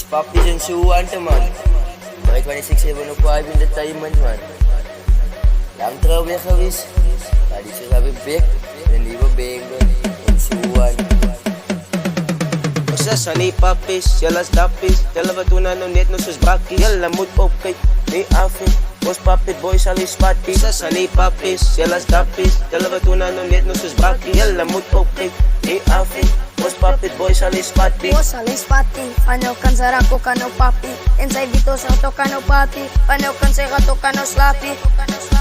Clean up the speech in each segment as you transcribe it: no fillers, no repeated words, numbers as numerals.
Papi zijn suwante man. Maar 26 op 5 in de diamond man. Lang trouw weer geweest. Maar die is hebben big. Een nieuwe bengel. En suwan. Sa ni papis, jylle stappies. Jylle wat doen nou net nou soos brakkies. Jylle moet opkyk, nie afie. Ons papie boys al die spatties. Sa ni papis, jylle stappies. Jylle wat doen nou net nou soos brakkies. Jylle moet opkyk, nie afie. Ons papie boys al die spatties. Boys al die spatties. Panyo kan sa rako ka no papi. En sy vito sa auto ka no pati. Panyo kan sy gato ka no slapi.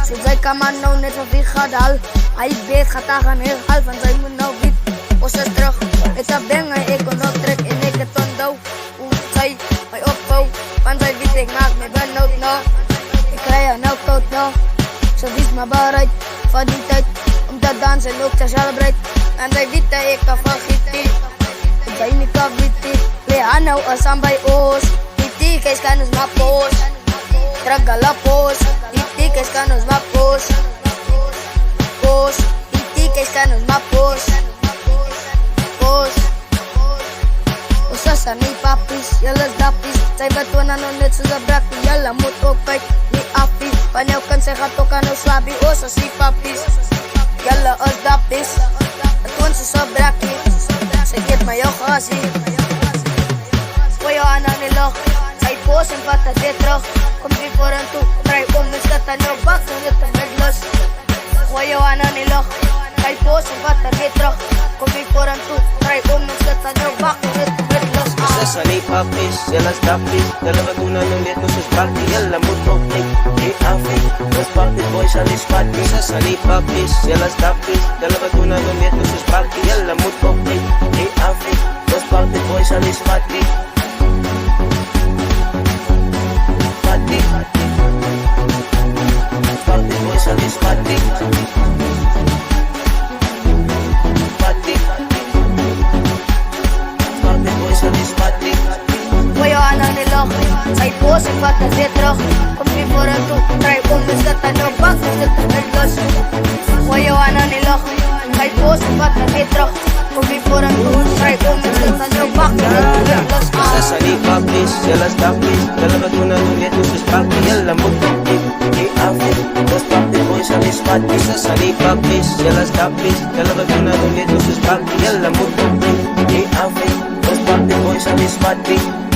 Soos sy ka man nou net van wie gadal. Hy weet gata gaan herhaal van sy moet nou wit. Ons is terug, het a bengen, ek kon optrek en ek het onthou. Hoe sy my opvou, van sy weet ek maak my benauwd nou. Ek kry er nou koud nou. Sy wies my bereid, van die tyd, om te dans en ook te celebrate. En sy weet ek kan vergiet die, en sy nie kan weet die. Play haar nou as aan by oos, die tikes kan ons maar poos. Trek ala poos, die tikes kan ons maar poos. Poos, die tikes kan ons maar poos. Ons is nie pappies, jylle is dappies. Sy betoon nou net soos een brakkie. Jylle moet ook kyk, nie afie. Van jou kan sy gaat ook aan nou slabie. Ons is nie pappies, jylle is dappies. Betoon soos een brakkie. Sy geef my jou gasie. Gooi jou aan die log. Sy poos en vat het weer terug. Kom die voor en toe, draai om en sit aan jou bak. En dit is met lus. Gooi jou aan die log. Sy poos en vat het weer terug. Kom die voor en toe, draai om en sit aan jou bak. En dit is met lus. Sa ni papis, jylle stappies. Jylle wat doen nou net nou soos brakkies. Jylle moet opkyk, nie afie. Ons papie boys al die spatties. Sa ni papis, jylle stappies. Jylle wat doen nou net nou soos brakkies. Jylle moet opkyk, nie afie. Ons papie boys al die spatties. Spattie, papie boys al die spatties. Gooi jou aan die log. Sy poos en vat het weer terug. Kom die voor en toe, draai om en sit aan jou bak. En dit is met lus. Gooi jou aan die log. Sy poos en vat het weer terug. Kom die voor en toe, draai om en sit aan jou bak. En dit is met lus. Sa ni papis, jylle stappies. Jylle wat doen nou net nou soos brakkies. Jylle moet opkyk, nie afie. Ons papie boys al die spatties. Sa ni papis, jylle stappies. Jylle wat doen nou net nou soos brakkies. Jylle moet opkyk, nie afie. Ons papie boys al die spatties.